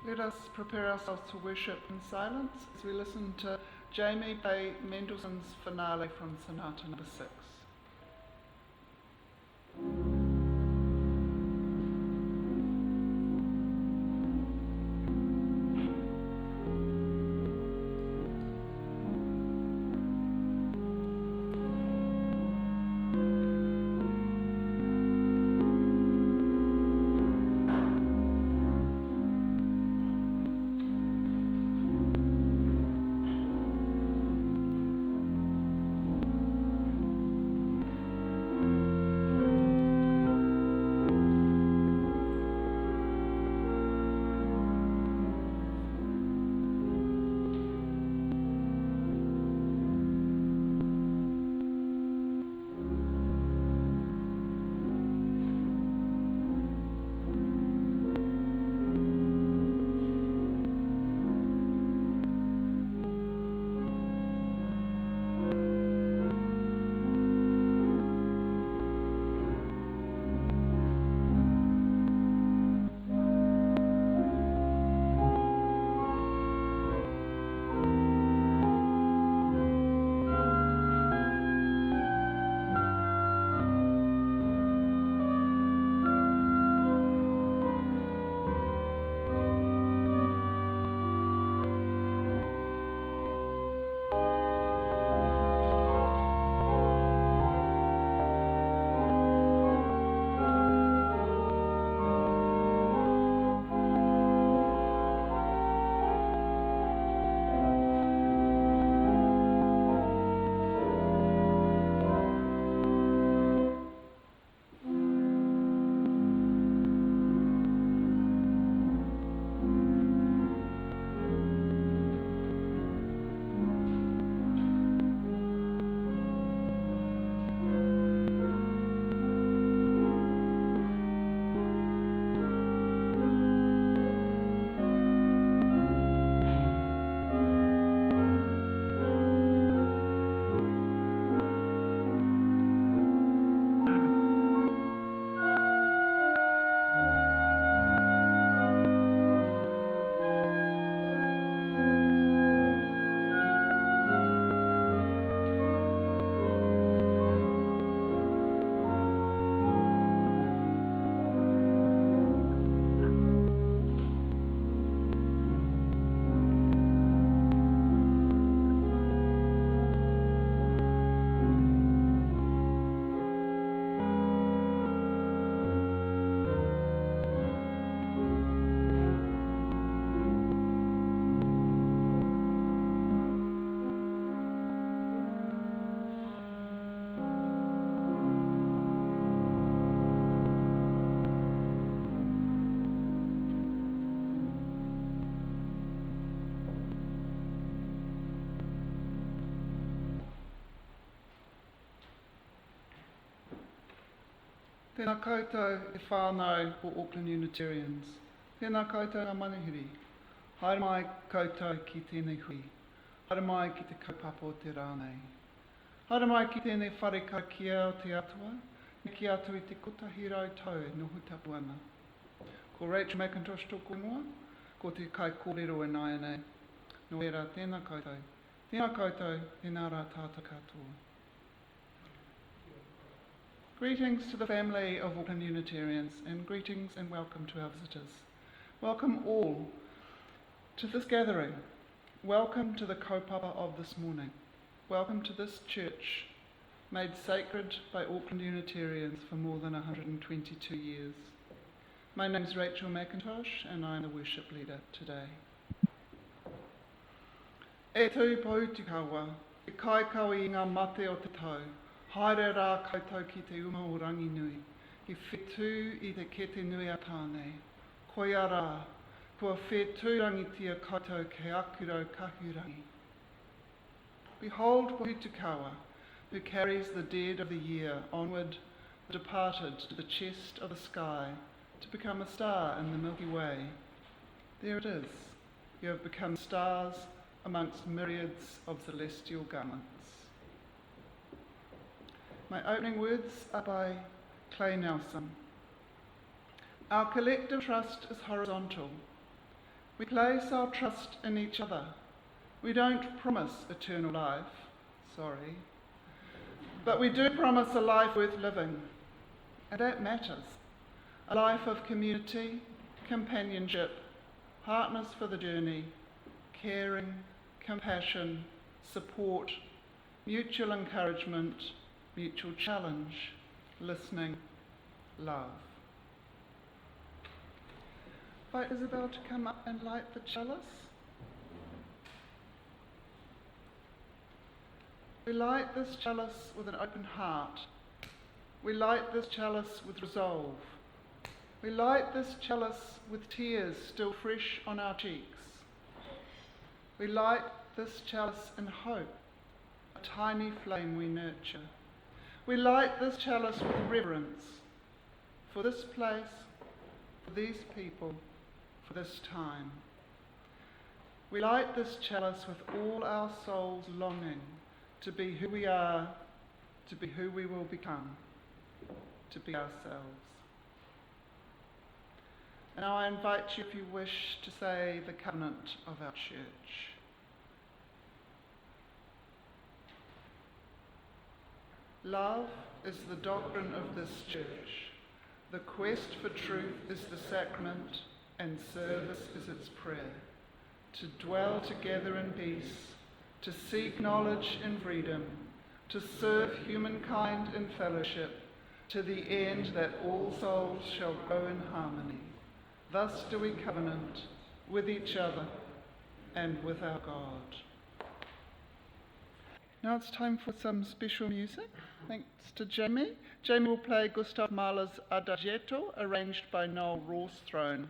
Let us prepare ourselves to worship in silence as we listen to Jamie play Mendelssohn's Finale from Sonata No. 6. Tēnā koutou e whānau o Auckland Unitarians. Tēnā koutou ngā manuhiri. Haere mai koutou ki tēnei hui. Haere mai ki te kaupapa o te rānei. Haere mai ki tēnei whare karakia o te atua. Ki atu i te kotahirau tau no hutapu ana. Ko Rachel Mackintosh tōku ingoa. Ko te kai kōrero e nai nei. No era tēnā koutou. Tēnā koutou, tēnā rā tātou katoa. Greetings to the family of Auckland Unitarians, and greetings and welcome to our visitors. Welcome all to this gathering. Welcome to the kaupapa of this morning. Welcome to this church, made sacred by Auckland Unitarians for more than 122 years. My name is Rachel Mackintosh, and I am the worship leader today. E tū pautikawa, e kai kawi i ngā mate o te tau, haere rā koutou ki te uma o rangi nui, ki whetū i te kete nui a tānei. Koia rā, kua whetū rangitia koutou ke akurau kahurangi. Behold Pohutukawa, who carries the dead of the year onward, the departed to the chest of the sky, to become a star in the Milky Way. There it is. You have become stars amongst myriads of celestial garments. My opening words are by Clay Nelson. Our collective trust is horizontal. We place our trust in each other. We don't promise eternal life, sorry, but we do promise a life worth living, and that matters. A life of community, companionship, partners for the journey, caring, compassion, support, mutual encouragement, mutual challenge, listening, love. Invite Isabel to come up and light the chalice. We light this chalice with an open heart. We light this chalice with resolve. We light this chalice with tears still fresh on our cheeks. We light this chalice in hope, a tiny flame we nurture. We light this chalice with reverence for this place, for these people, for this time. We light this chalice with all our souls longing to be who we are, to be who we will become, to be ourselves. And now I invite you, if you wish, to say the covenant of our church. Love is the doctrine of this church. The quest for truth is the sacrament, and service is its prayer. To dwell together in peace, to seek knowledge in freedom, to serve humankind in fellowship, to the end that all souls shall grow in harmony. Thus do we covenant with each other and with our God. Now it's time for some special music. Thanks to Jamie. Jamie will play Gustav Mahler's Adagietto, arranged by Noel Rawstrone.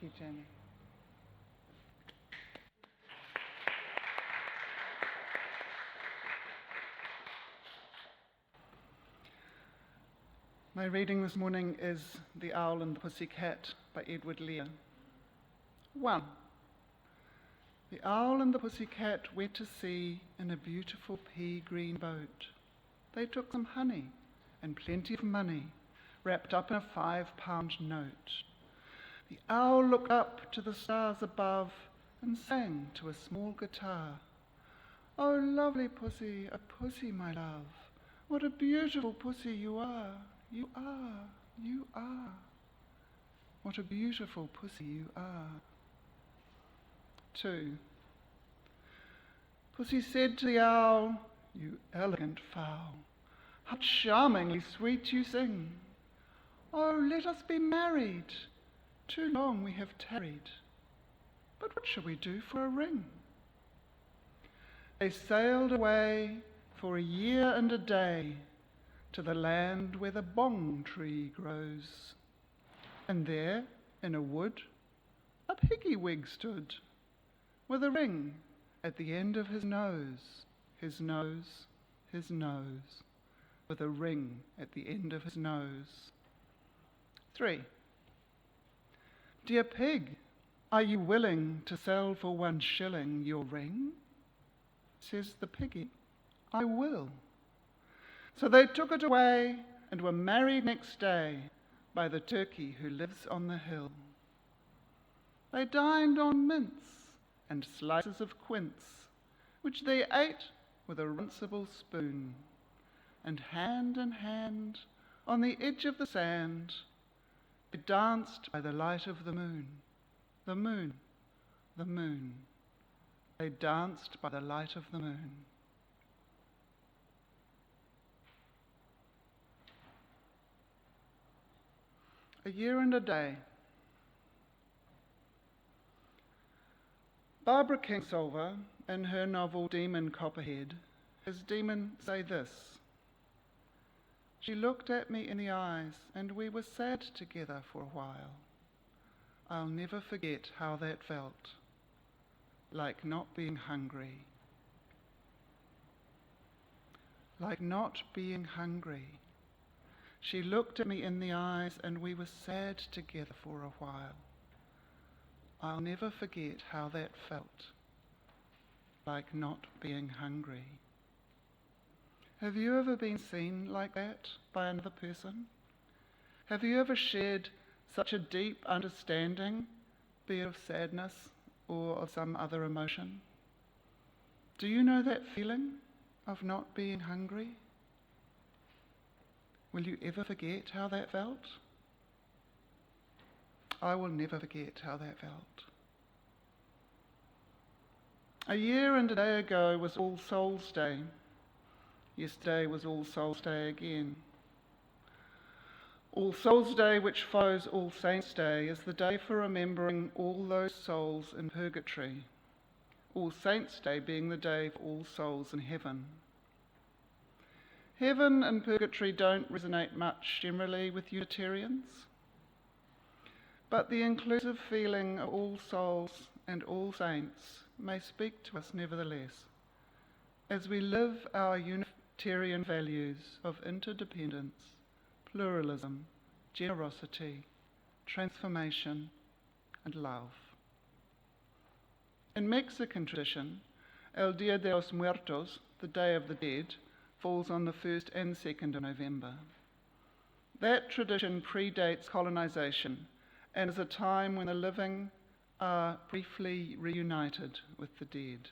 you, Jamie. My reading this morning is The Owl and the Pussycat by Edward Lear. 1. The owl and the pussycat went to sea in a beautiful pea-green boat. They took some honey and plenty of money wrapped up in a 5-pound note. The owl looked up to the stars above and sang to a small guitar. "Oh, lovely pussy, a pussy, my love, what a beautiful pussy you are, you are, you are. What a beautiful pussy you are." 2. Pussy said to the owl, "You elegant fowl, how charmingly sweet you sing. Oh, let us be married. Too long we have tarried. But what shall we do for a ring?" They sailed away for a year and a day to the land where the bong tree grows. And there, in a wood, a piggy-wig stood, with a ring at the end of his nose, his nose, his nose, with a ring at the end of his nose. 3. "Dear pig, are you willing to sell for 1 shilling your ring?" Says the piggy, "I will." So they took it away and were married next day by the turkey who lives on the hill. They dined on mince and slices of quince, which they ate with a runcible spoon, and hand in hand, on the edge of the sand, they danced by the light of the moon, the moon, the moon. They danced by the light of the moon. A year and a day. Barbara Kingsolver, in her novel Demon Copperhead, has Demon say this: "She looked at me in the eyes and we were sad together for a while. I'll never forget how that felt, like not being hungry. Like not being hungry. She looked at me in the eyes and we were sad together for a while. I'll never forget how that felt, like not being hungry." Have you ever been seen like that by another person? Have you ever shared such a deep understanding, be it of sadness or of some other emotion? Do you know that feeling of not being hungry? Will you ever forget how that felt? I will never forget how that felt. A year and a day ago was All Souls' Day. Yesterday was All Souls' Day again. All Souls' Day, which follows All Saints' Day, is the day for remembering all those souls in purgatory. All Saints' Day being the day for all souls in heaven. Heaven and purgatory don't resonate much generally with Unitarians, but the inclusive feeling of all souls and all saints may speak to us nevertheless, as we live our Unitarian values of interdependence, pluralism, generosity, transformation, and love. In Mexican tradition, El Dia de los Muertos, the Day of the Dead, falls on the 1st and 2nd of November. That tradition predates colonization and is a time when the living are briefly reunited with the dead.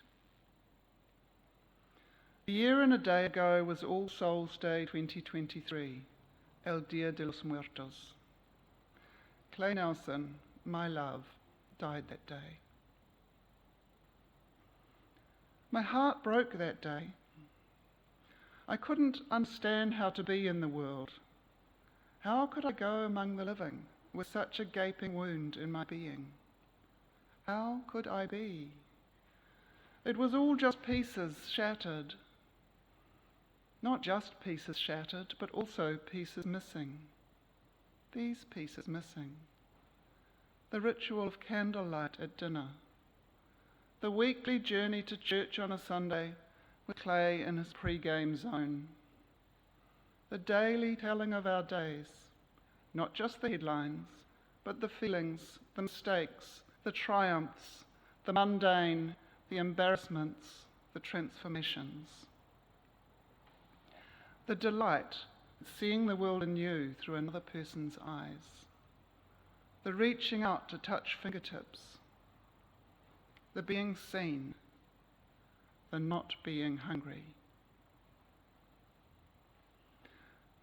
A year and a day ago was All Souls' Day 2023, El Dia de los Muertos. Clay Nelson, my love, died that day. My heart broke that day. I couldn't understand how to be in the world. How could I go among the living with such a gaping wound in my being? How could I be? It was all just pieces shattered. Not just pieces shattered, but also pieces missing. These pieces missing. the ritual of candlelight at dinner, the weekly journey to church on a Sunday with Clay in his pre-game zone, the daily telling of our days, not just the headlines, but the feelings, the mistakes, the triumphs, the mundane, the embarrassments, the transformations. The delight in seeing the world anew through another person's eyes. The reaching out to touch fingertips. The being seen. The not being hungry.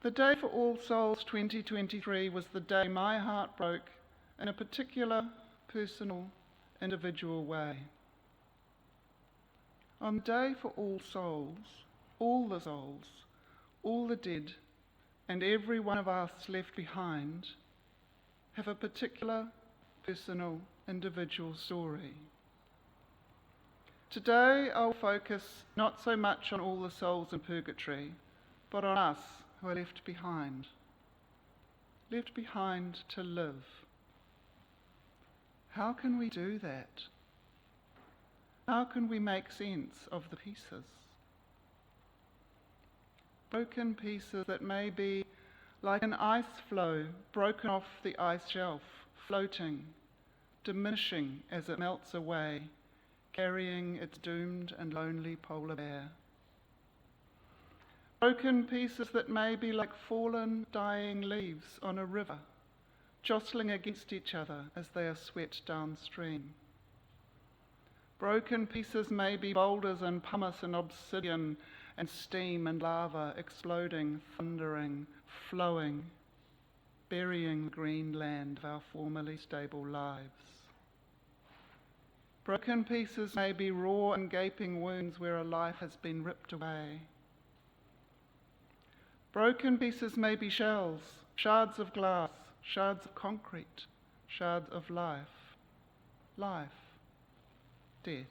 The Day for All Souls 2023 was the day my heart broke in a particular, personal, individual way. On the Day for All Souls, all the dead, and every one of us left behind have a particular, personal, individual story. Today I'll focus not so much on all the souls in purgatory, but on us who are left behind to live. How can we do that? How can we make sense of the pieces? Broken pieces that may be like an ice floe broken off the ice shelf, floating, diminishing as it melts away, carrying its doomed and lonely polar bear. Broken pieces that may be like fallen, dying leaves on a river, jostling against each other as they are swept downstream. Broken pieces may be boulders and pumice and obsidian and steam and lava, exploding, thundering, flowing, burying the green land of our formerly stable lives. Broken pieces may be raw and gaping wounds where a life has been ripped away. Broken pieces may be shells, shards of glass, shards of concrete, shards of life, death.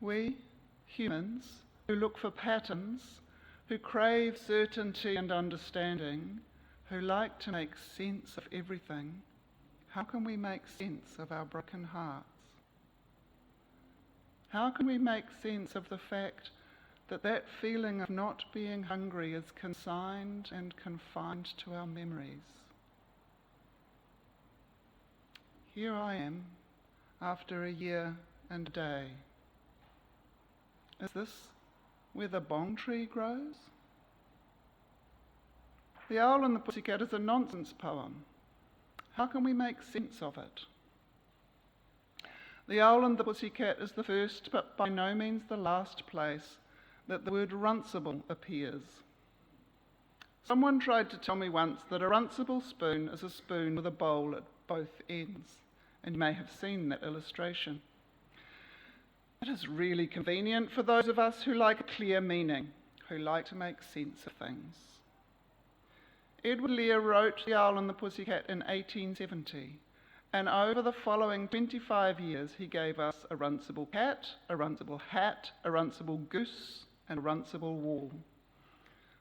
We, humans, who look for patterns, who crave certainty and understanding, who like to make sense of everything, how can we make sense of our broken hearts? How can we make sense of the fact that that feeling of not being hungry is consigned and confined to our memories? Here I am, after a year and a day. Is this where the bong tree grows? The Owl and the Pussycat is a nonsense poem. How can we make sense of it? The Owl and the Pussycat is the first, but by no means the last place that the word runcible appears. Someone tried to tell me once that a runcible spoon is a spoon with a bowl at both ends, and you may have seen that illustration. It is really convenient for those of us who like a clear meaning, who like to make sense of things. Edward Lear wrote The Owl and the Pussycat in 1870, and over the following 25 years he gave us a runcible cat, a runcible hat, a runcible goose, and a runcible wall.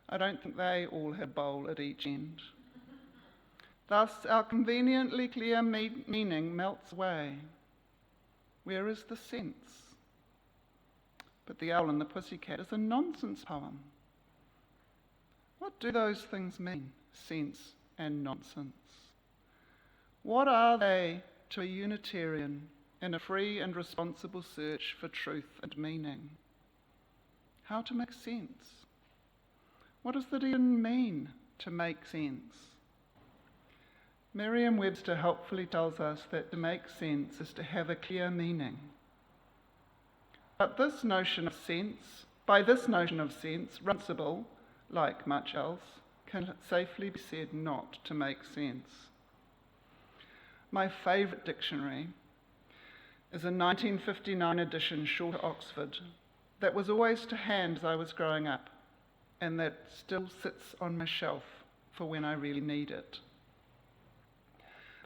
I don't think they all had a bowl at each end. Thus our conveniently clear meaning melts away. Where is the sense? But The Owl and the Pussycat is a nonsense poem. What do those things mean, sense and nonsense? What are they to a Unitarian in a free and responsible search for truth and meaning? How to make sense? What does that even mean, to make sense? Merriam-Webster helpfully tells us that to make sense is to have a clear meaning. But by this notion of sense, runcible, like much else, can safely be said not to make sense. My favourite dictionary is a 1959 edition, Shorter Oxford, that was always to hand as I was growing up, and that still sits on my shelf for when I really need it.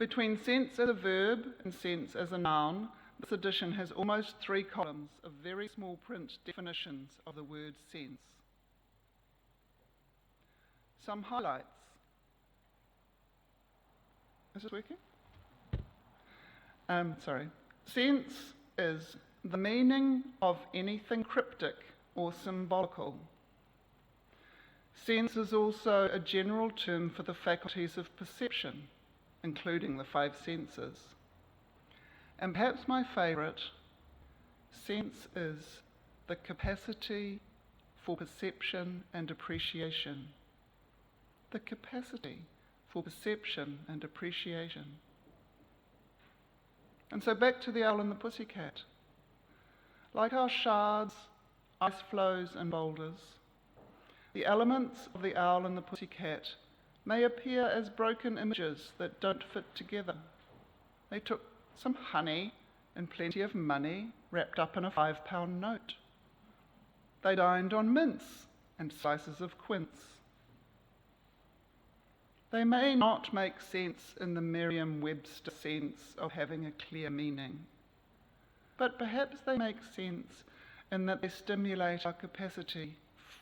Between sense as a verb and sense as a noun, this edition has almost 3 columns of very small print definitions of the word sense. Some highlights. Is it working? Sorry. Sense is the meaning of anything cryptic or symbolical. Sense is also a general term for the faculties of perception, including the five senses. And perhaps my favourite, sense is the capacity for perception and appreciation. The capacity for perception and appreciation. And so back to the owl and the pussycat. Like our shards, ice floes and boulders, the elements of the owl and the pussycat may appear as broken images that don't fit together. They took some honey and plenty of money wrapped up in a £5 note. They dined on mince and slices of quince. They may not make sense in the Merriam-Webster sense of having a clear meaning, but perhaps they make sense in that they stimulate our capacity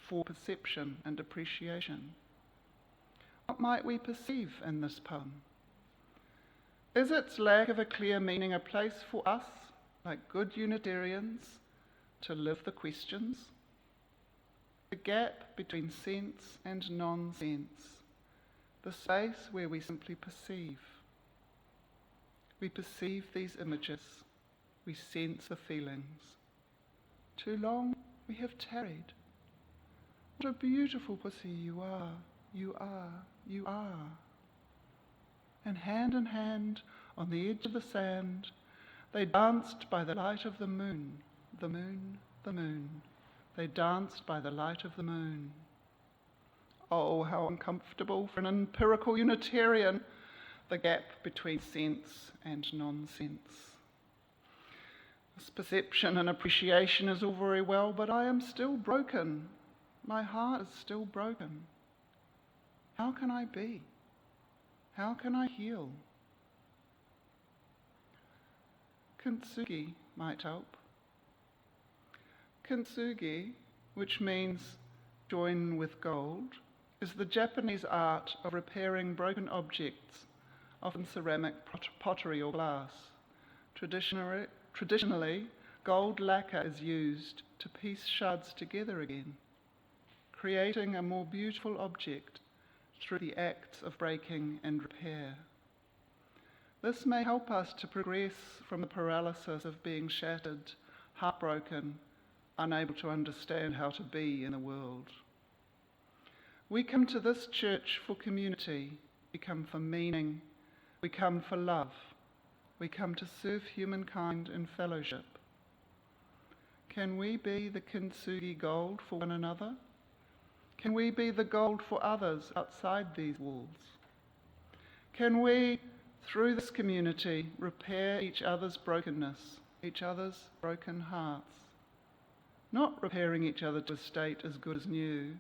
for perception and appreciation. What might we perceive in this poem? Is its lack of a clear meaning a place for us, like good Unitarians, to live the questions? The gap between sense and non-sense, the space where we simply perceive. We perceive these images, we sense the feelings. Too long we have tarried. What a beautiful pussy you are, you are, you are. And hand in hand, on the edge of the sand, they danced by the light of the moon, the moon, the moon. They danced by the light of the moon. Oh, how uncomfortable for an empirical Unitarian, the gap between sense and nonsense. This perception and appreciation is all very well, but I am still broken. My heart is still broken. How can I be? How can I heal? Kintsugi might help. Kintsugi, which means join with gold, is the Japanese art of repairing broken objects, often ceramic, pottery or glass. Traditionally, gold lacquer is used to piece shards together again, creating a more beautiful object through the acts of breaking and repair. This may help us to progress from the paralysis of being shattered, heartbroken, unable to understand how to be in the world. We come to this church for community, we come for meaning, we come for love, we come to serve humankind in fellowship. Can we be the kintsugi gold for one another? Can we be the gold for others outside these walls? Can we, through this community, repair each other's brokenness, each other's broken hearts? Not repairing each other to a state as good as new,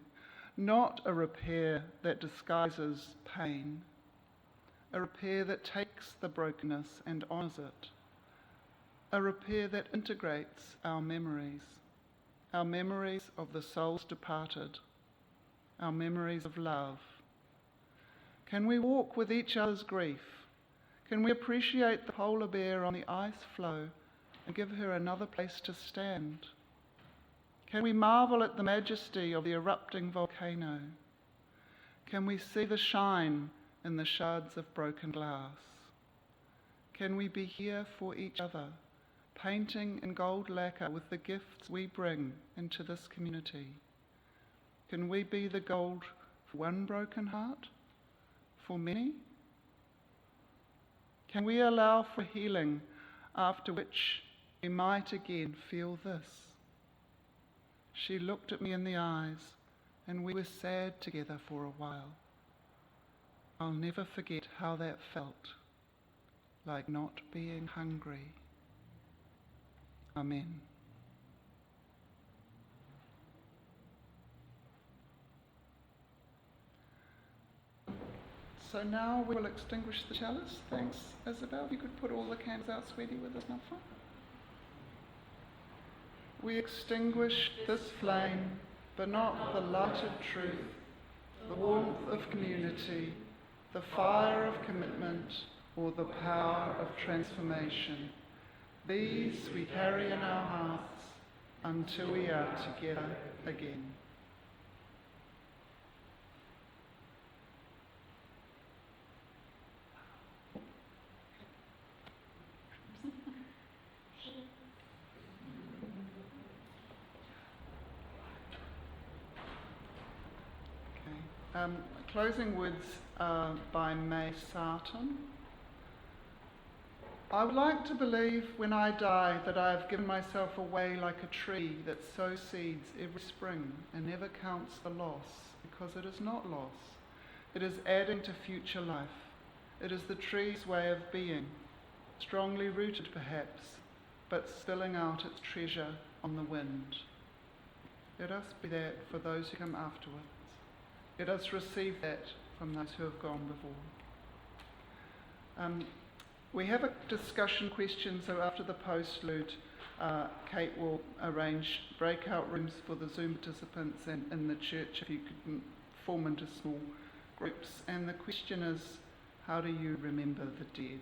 not a repair that disguises pain, a repair that takes the brokenness and honours it, a repair that integrates our memories of the souls departed, our memories of love. Can we walk with each other's grief? Can we appreciate the polar bear on the ice floe and give her another place to stand? Can we marvel at the majesty of the erupting volcano? Can we see the shine in the shards of broken glass? Can we be here for each other, painting in gold lacquer with the gifts we bring into this community? Can we be the gold for one broken heart, for many? Can we allow for healing, after which we might again feel this? She looked at me in the eyes, and we were sad together for a while. I'll never forget how that felt, like not being hungry. Amen. So now we will extinguish the chalice. Thanks, Isabel. You could put all the candles out, sweetie, with us, not fun. We extinguish this flame, but not the light of truth, the warmth of community, the fire of commitment, or the power of transformation. These we carry in our hearts until we are together again. Closing words by May Sarton. I would like to believe when I die that I have given myself away like a tree that sows seeds every spring and never counts the loss, because it is not loss. It is adding to future life. It is the tree's way of being, strongly rooted perhaps, but spilling out its treasure on the wind. Let us be that for those who come afterwards. Let us receive that from those who have gone before. We have a discussion question, so after the postlude, Kate will arrange breakout rooms for the Zoom participants and in the church if you could form into small groups. And the question is, how do you remember the dead?